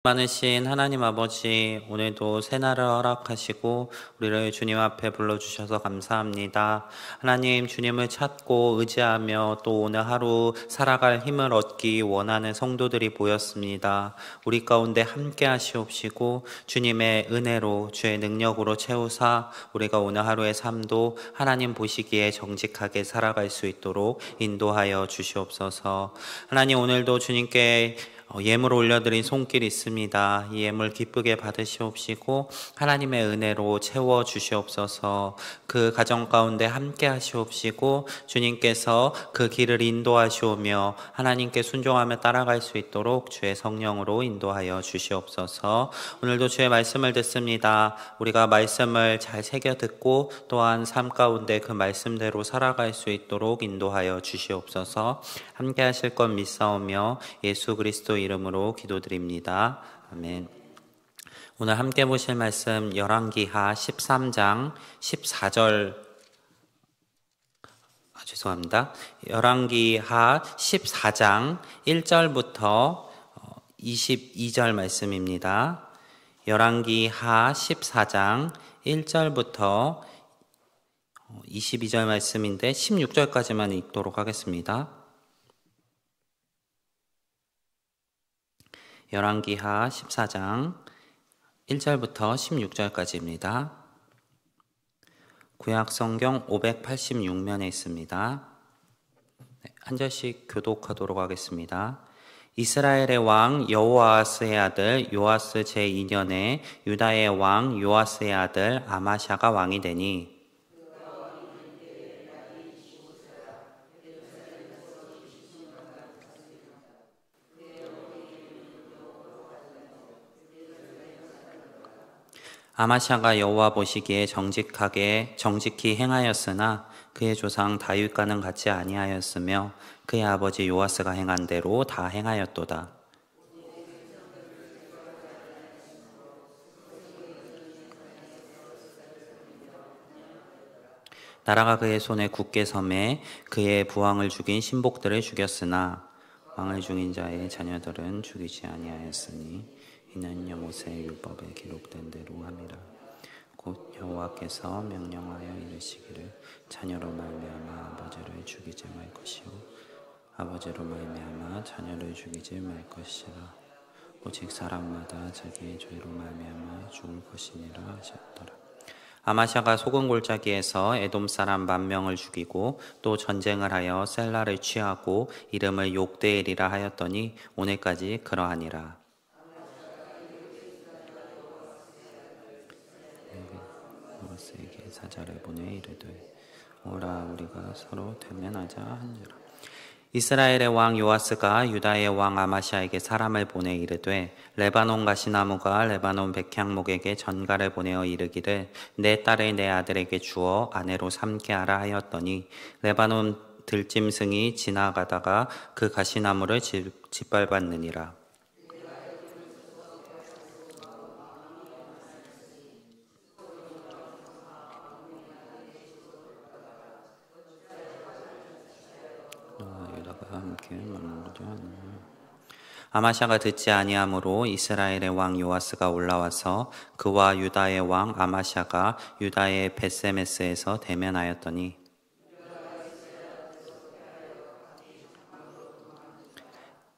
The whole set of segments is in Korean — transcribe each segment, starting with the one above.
많으신 하나님 아버지, 오늘도 새날을 허락하시고 우리를 주님 앞에 불러주셔서 감사합니다. 하나님, 주님을 찾고 의지하며 또 오늘 하루 살아갈 힘을 얻기 원하는 성도들이 모였습니다. 우리 가운데 함께 하시옵시고 주님의 은혜로 주의 능력으로 채우사 우리가 오늘 하루의 삶도 하나님 보시기에 정직하게 살아갈 수 있도록 인도하여 주시옵소서. 하나님, 오늘도 주님께 예물 올려드린 손길이 있습니다. 이 예물 기쁘게 받으시옵시고 하나님의 은혜로 채워 주시옵소서. 그 가정 가운데 함께 하시옵시고 주님께서 그 길을 인도하시오며 하나님께 순종하며 따라갈 수 있도록 주의 성령으로 인도하여 주시옵소서. 오늘도 주의 말씀을 듣습니다. 우리가 말씀을 잘 새겨 듣고 또한 삶 가운데 그 말씀대로 살아갈 수 있도록 인도하여 주시옵소서. 함께 하실 것 믿사오며 예수 그리스도 이름으로 기도드립니다. 아멘. 오늘 함께 보실 말씀 열왕기하 13장 14절 열왕기하 14장 1절부터 22절 말씀입니다. 열왕기하 14장 1절부터 22절 말씀인데 16절까지만 읽도록 하겠습니다. 열왕기하 14장 1절부터 16절까지입니다. 구약성경 586면에 있습니다. 한 절씩 교독하도록 하겠습니다. 이스라엘의 왕 여호아스의 아들 요아스 제2년에 유다의 왕 요아스의 아들 아마샤가 왕이 되니 아마샤가 여호와 보시기에 정직히 행하였으나 그의 조상 다윗과는 같이 아니하였으며 그의 아버지 요아스가 행한 대로 다 행하였도다. 나라가 그의 손에 굳게 섬에 그의 부왕을 죽인 신복들을 죽였으나 왕을 죽인 자의 자녀들은 죽이지 아니하였으니 이는 모세의 율법에 기록된 대로 함이라. 곧 여호와께서 명령하여 이르시기를 자녀로 말미암아 아버지를 죽이지 말 것이요 아버지로 말미암아 자녀를 죽이지 말 것이라. 오직 사람마다 자기의 죄로 말미암아 죽을 것이니라 하셨더라. 아마샤가 소금 골짜기에서 에돔 사람 10,000명을 죽이고 또 전쟁을 하여 셀라를 취하고 이름을 욕대엘이라 하였더니 오늘까지 그러하니라. 요아스에게 사자를 보내 이르되 오라 우리가 서로 대면하자 한지라. 이스라엘의 왕 요아스가 유다의 왕 아마샤에게 사람을 보내 이르되 레바논 가시나무가 레바논 백향목에게 전가를 보내어 이르기를 내 딸을 내 아들에게 주어 아내로 삼게 하라 하였더니 레바논 들짐승이 지나가다가 그 가시나무를 짓밟았느니라. 아마샤가 듣지 아니하므로 이스라엘의 왕 요아스가 올라와서 그와 유다의 왕 아마샤가 유다의 벳세메스에서 대면하였더니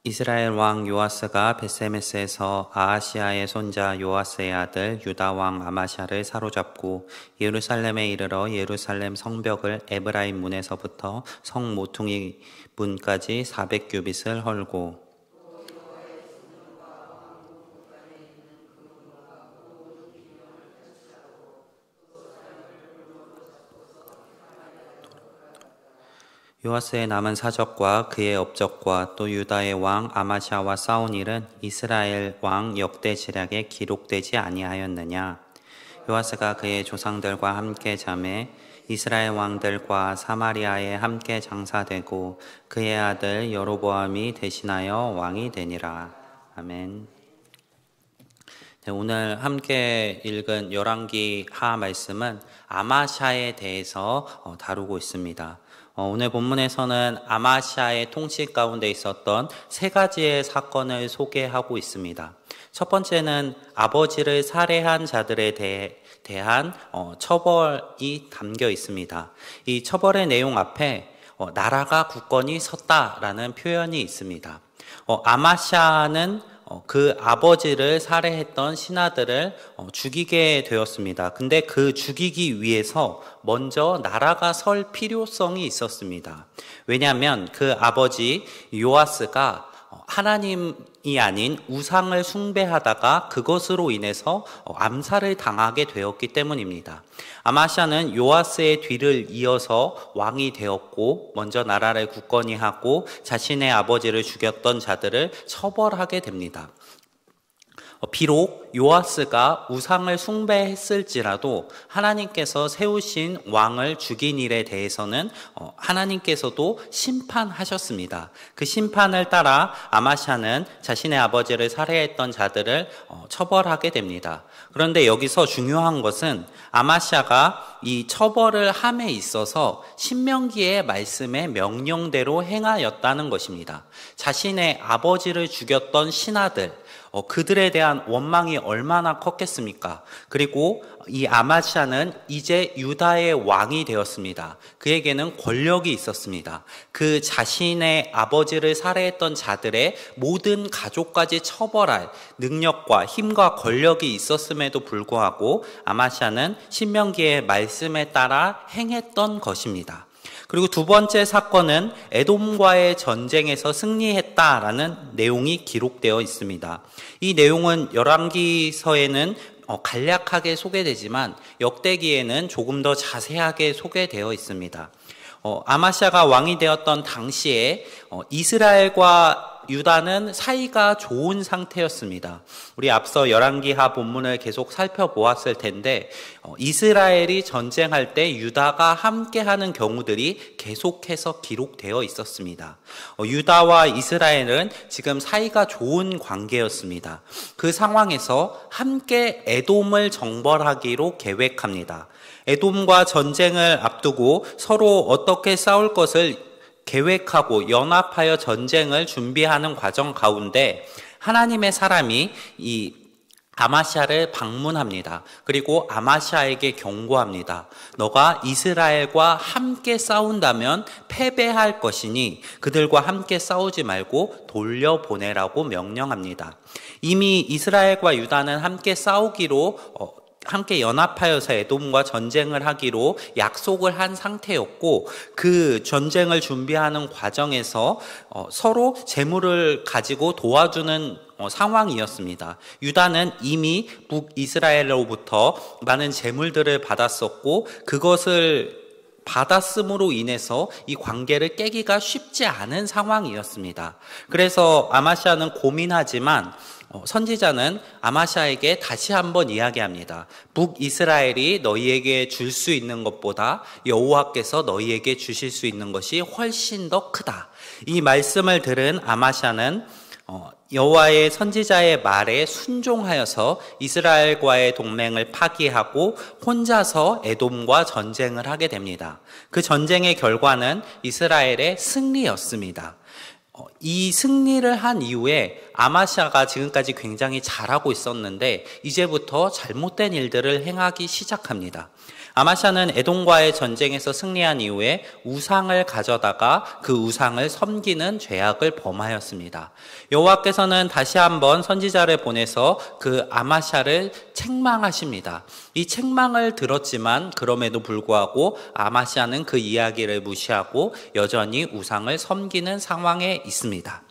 이스라엘 왕 요아스가 벳세메스에서 아하시아의 손자 요아스의 아들 유다 왕 아마샤를 사로잡고 예루살렘에 이르러 예루살렘 성벽을 에브라임 문에서부터 성 모퉁이 문까지 400규빗을 헐고 요아스의 남은 사적과 그의 업적과 또 유다의 왕 아마샤와 싸운 일은 이스라엘 왕 역대 지략에 기록되지 아니하였느냐. 요아스가 그의 조상들과 함께 잠에 이스라엘 왕들과 사마리아에 함께 장사되고 그의 아들 여로보암이 대신하여 왕이 되니라. 아멘. 네, 오늘 함께 읽은 열왕기하 말씀은 아마샤에 대해서 다루고 있습니다. 오늘 본문에서는 아마샤의 통치 가운데 있었던 세 가지의 사건을 소개하고 있습니다. 첫 번째는 아버지를 살해한 자들에 대한 처벌이 담겨 있습니다. 이 처벌의 내용 앞에 나라가 굳건히 섰다라는 표현이 있습니다. 아마샤는 그 아버지를 살해했던 신하들을 죽이게 되었습니다. 근데 그 죽이기 위해서 먼저 나라가 설 필요성이 있었습니다. 왜냐하면 그 아버지 요아스가 하나님이 아닌 우상을 숭배하다가 그것으로 인해서 암살을 당하게 되었기 때문입니다. 아마샤는 요아스의 뒤를 이어서 왕이 되었고 먼저 나라를 굳건히 하고 자신의 아버지를 죽였던 자들을 처벌하게 됩니다. 비록 요아스가 우상을 숭배했을지라도 하나님께서 세우신 왕을 죽인 일에 대해서는 하나님께서도 심판하셨습니다. 그 심판을 따라 아마샤는 자신의 아버지를 살해했던 자들을 처벌하게 됩니다. 그런데 여기서 중요한 것은 아마샤가 이 처벌을 함에 있어서 신명기의 말씀의 명령대로 행하였다는 것입니다. 자신의 아버지를 죽였던 신하들, 그들에 대한 원망이 얼마나 컸겠습니까? 그리고 이 아마샤는 이제 유다의 왕이 되었습니다. 그에게는 권력이 있었습니다. 그 자신의 아버지를 살해했던 자들의 모든 가족까지 처벌할 능력과 힘과 권력이 있었음에도 불구하고 아마샤는 신명기의 말씀에 따라 행했던 것입니다. 그리고 두 번째 사건은 에돔과의 전쟁에서 승리했다라는 내용이 기록되어 있습니다. 이 내용은 열왕기서에는 간략하게 소개되지만 역대기에는 조금 더 자세하게 소개되어 있습니다. 아마샤가 왕이 되었던 당시에 이스라엘과 유다는 사이가 좋은 상태였습니다. 우리 앞서 열왕기하 본문을 계속 살펴보았을 텐데 이스라엘이 전쟁할 때 유다가 함께하는 경우들이 계속해서 기록되어 있었습니다. 유다와 이스라엘은 지금 사이가 좋은 관계였습니다. 그 상황에서 함께 에돔을 정벌하기로 계획합니다. 에돔과 전쟁을 앞두고 서로 어떻게 싸울 것을 계획하고 연합하여 전쟁을 준비하는 과정 가운데 하나님의 사람이 이 아마샤를 방문합니다. 그리고 아마샤에게 경고합니다. 너가 이스라엘과 함께 싸운다면 패배할 것이니 그들과 함께 싸우지 말고 돌려보내라고 명령합니다. 이미 이스라엘과 유다는 함께 싸우기로 함께 연합하여서 에돔과 전쟁을 하기로 약속을 한 상태였고 그 전쟁을 준비하는 과정에서 서로 재물을 가지고 도와주는 상황이었습니다. 유다는 이미 북이스라엘로부터 많은 재물들을 받았었고 그것을 받았음으로 인해서 이 관계를 깨기가 쉽지 않은 상황이었습니다. 그래서 아마샤는 고민하지만 선지자는 아마샤에게 다시 한번 이야기합니다. 북이스라엘이 너희에게 줄 수 있는 것보다 여호와께서 너희에게 주실 수 있는 것이 훨씬 더 크다. 이 말씀을 들은 아마샤는 여호와의 선지자의 말에 순종하여서 이스라엘과의 동맹을 파기하고 혼자서 에돔과 전쟁을 하게 됩니다. 그 전쟁의 결과는 이스라엘의 승리였습니다. 이 승리를 한 이후에 아마샤가 지금까지 굉장히 잘하고 있었는데 이제부터 잘못된 일들을 행하기 시작합니다. 아마샤는 에돔과의 전쟁에서 승리한 이후에 우상을 가져다가 그 우상을 섬기는 죄악을 범하였습니다. 여호와께서는 다시 한번 선지자를 보내서 그 아마샤를 책망하십니다. 이 책망을 들었지만 그럼에도 불구하고 아마샤는 그 이야기를 무시하고 여전히 우상을 섬기는 상황에 있습니다.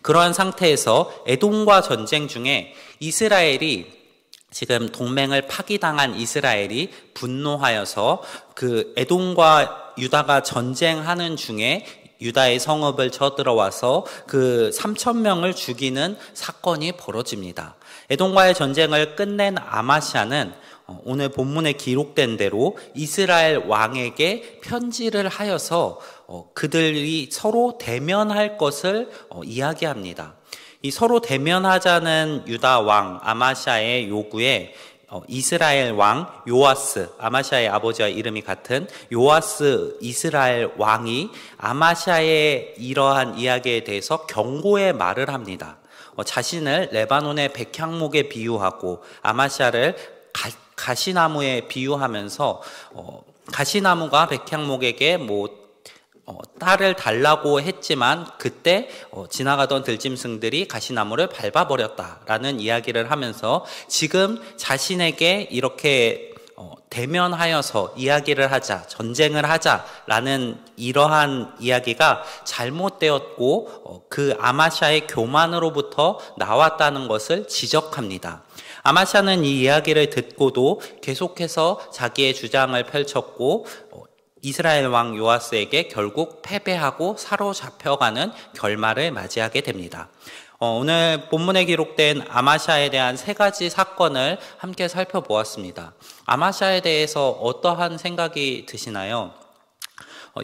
그러한 상태에서 에돔과 전쟁 중에 이스라엘이 지금 동맹을 파기당한 이스라엘이 분노하여서 그 에돔과 유다가 전쟁하는 중에 유다의 성읍을 쳐들어와서 그 3,000명을 죽이는 사건이 벌어집니다. 에돔과의 전쟁을 끝낸 아마샤는 오늘 본문에 기록된 대로 이스라엘 왕에게 편지를 하여서 그들이 서로 대면할 것을 이야기합니다. 이 서로 대면하자는 유다 왕 아마샤의 요구에 이스라엘 왕 요아스, 아마샤의 아버지와 이름이 같은 요아스 이스라엘 왕이 아마샤의 이러한 이야기에 대해서 경고의 말을 합니다. 자신을 레바논의 백향목에 비유하고 아마샤를 가시나무에 비유하면서 가시나무가 백향목에게 딸을 달라고 했지만 그때 지나가던 들짐승들이 가시나무를 밟아버렸다라는 이야기를 하면서 지금 자신에게 이렇게 대면하여서 이야기를 하자, 전쟁을 하자라는 이러한 이야기가 잘못되었고 그 아마샤의 교만으로부터 나왔다는 것을 지적합니다. 아마샤는 이 이야기를 듣고도 계속해서 자기의 주장을 펼쳤고 이스라엘 왕 요아스에게 결국 패배하고 사로잡혀가는 결말을 맞이하게 됩니다. 오늘 본문에 기록된 아마샤에 대한 3가지 사건을 함께 살펴보았습니다. 아마샤에 대해서 어떠한 생각이 드시나요?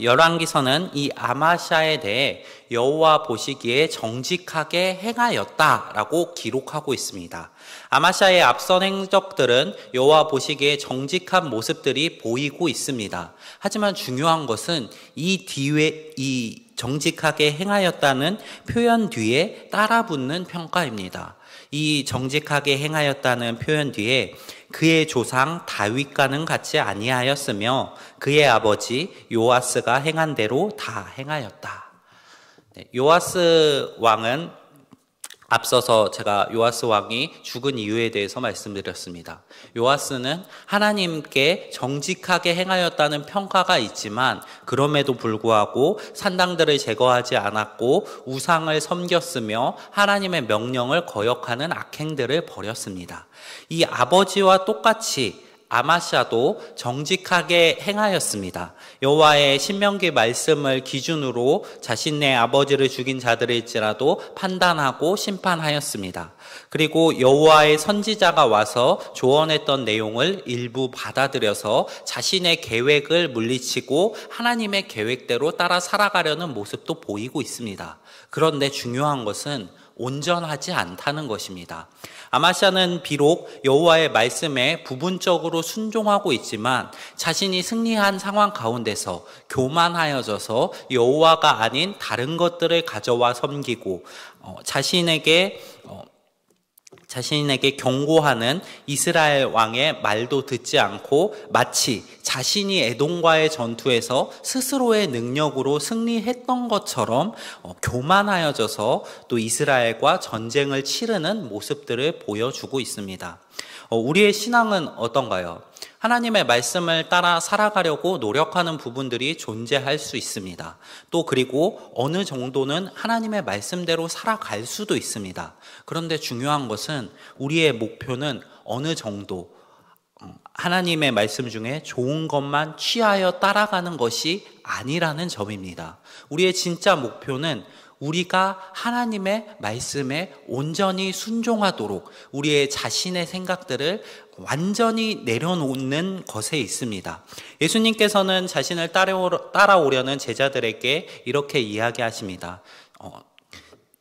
열왕기서는 이 아마샤에 대해 여호와 보시기에 정직하게 행하였다라고 기록하고 있습니다. 아마샤의 앞선 행적들은 여호와 보시기에 정직한 모습들이 보이고 있습니다. 하지만 중요한 것은 이 뒤에 이 정직하게 행하였다는 표현 뒤에 따라붙는 평가입니다. 이 정직하게 행하였다는 표현 뒤에 그의 조상 다윗과는 같이 아니하였으며 그의 아버지 요아스가 행한 대로 다 행하였다. 요아스 왕은 앞서서 제가 요아스 왕이 죽은 이유에 대해서 말씀드렸습니다. 요아스는 하나님께 정직하게 행하였다는 평가가 있지만 그럼에도 불구하고 산당들을 제거하지 않았고 우상을 섬겼으며 하나님의 명령을 거역하는 악행들을 벌였습니다. 이 아버지와 똑같이 아마샤도 정직하게 행하였습니다. 여호와의 신명기 말씀을 기준으로 자신의 아버지를 죽인 자들일지라도 판단하고 심판하였습니다. 그리고 여호와의 선지자가 와서 조언했던 내용을 일부 받아들여서 자신의 계획을 물리치고 하나님의 계획대로 따라 살아가려는 모습도 보이고 있습니다. 그런데 중요한 것은 온전하지 않다는 것입니다. 아마샤는 비록 여호와의 말씀에 부분적으로 순종하고 있지만 자신이 승리한 상황 가운데서 교만하여져서 여호와가 아닌 다른 것들을 가져와 섬기고 자신에게 경고하는 이스라엘 왕의 말도 듣지 않고 마치 자신이 에돔과의 전투에서 스스로의 능력으로 승리했던 것처럼 교만하여져서 또 이스라엘과 전쟁을 치르는 모습들을 보여주고 있습니다. 우리의 신앙은 어떤가요? 하나님의 말씀을 따라 살아가려고 노력하는 부분들이 존재할 수 있습니다. 또 그리고 어느 정도는 하나님의 말씀대로 살아갈 수도 있습니다. 그런데 중요한 것은 우리의 목표는 어느 정도 하나님의 말씀 중에 좋은 것만 취하여 따라가는 것이 아니라는 점입니다. 우리의 진짜 목표는 우리가 하나님의 말씀에 온전히 순종하도록 우리의 자신의 생각들을 완전히 내려놓는 것에 있습니다. 예수님께서는 자신을 따라오려는 제자들에게 이렇게 이야기하십니다.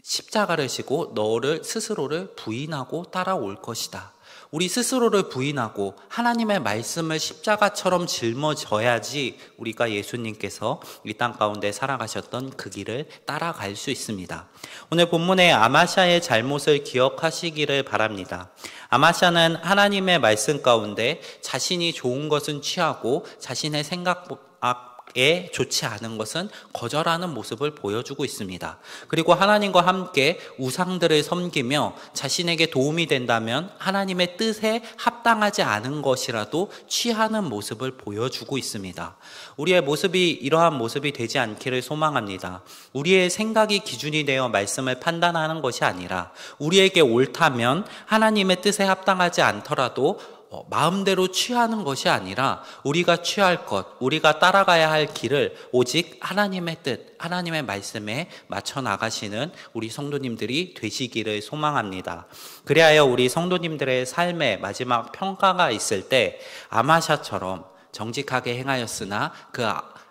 십자가를 지고 너를 스스로를 부인하고 따라올 것이다. 우리 스스로를 부인하고 하나님의 말씀을 십자가처럼 짊어져야지 우리가 예수님께서 이 땅 가운데 살아가셨던 그 길을 따라갈 수 있습니다. 오늘 본문의 아마샤의 잘못을 기억하시기를 바랍니다. 아마샤는 하나님의 말씀 가운데 자신이 좋은 것은 취하고 자신의 생각에 좋지 않은 것은 거절하는 모습을 보여주고 있습니다. 그리고 하나님과 함께 우상들을 섬기며 자신에게 도움이 된다면 하나님의 뜻에 합당하지 않은 것이라도 취하는 모습을 보여주고 있습니다. 우리의 모습이 이러한 모습이 되지 않기를 소망합니다. 우리의 생각이 기준이 되어 말씀을 판단하는 것이 아니라 우리에게 옳다면 하나님의 뜻에 합당하지 않더라도 마음대로 취하는 것이 아니라 우리가 취할 것, 우리가 따라가야 할 길을 오직 하나님의 뜻, 하나님의 말씀에 맞춰 나가시는 우리 성도님들이 되시기를 소망합니다. 그리하여 우리 성도님들의 삶의 마지막 평가가 있을 때 아마샤처럼 정직하게 행하였으나 그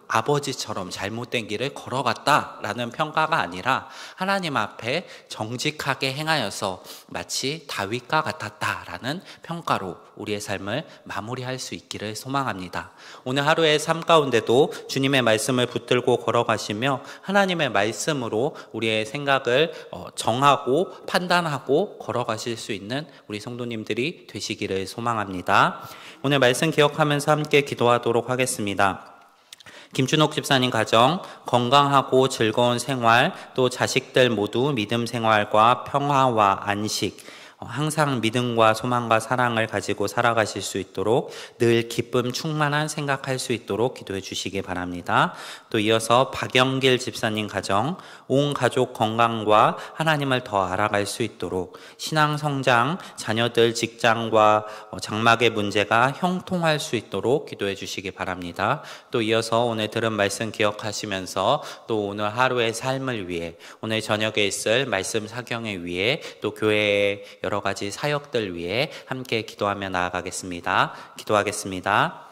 아버지처럼 잘못된 길을 걸어갔다라는 평가가 아니라 하나님 앞에 정직하게 행하여서 마치 다윗과 같았다라는 평가로 우리의 삶을 마무리할 수 있기를 소망합니다. 오늘 하루의 삶 가운데도 주님의 말씀을 붙들고 걸어가시며 하나님의 말씀으로 우리의 생각을 정하고 판단하고 걸어가실 수 있는 우리 성도님들이 되시기를 소망합니다. 오늘 말씀 기억하면서 함께 기도하도록 하겠습니다. 김준옥 집사님 가정, 건강하고 즐거운 생활, 또 자식들 모두 믿음 생활과 평화와 안식, 항상 믿음과 소망과 사랑을 가지고 살아가실 수 있도록 늘 기쁨 충만한 생각할 수 있도록 기도해 주시기 바랍니다. 또 이어서 박영길 집사님 가정, 온 가족 건강과 하나님을 더 알아갈 수 있도록 신앙 성장, 자녀들 직장과 장막의 문제가 형통할 수 있도록 기도해 주시기 바랍니다. 또 이어서 오늘 들은 말씀 기억하시면서 또 오늘 하루의 삶을 위해, 오늘 저녁에 있을 말씀 사경을 위해, 또 교회의 여러 가지 사역들 위해 함께 기도하며 나아가겠습니다. 기도하겠습니다.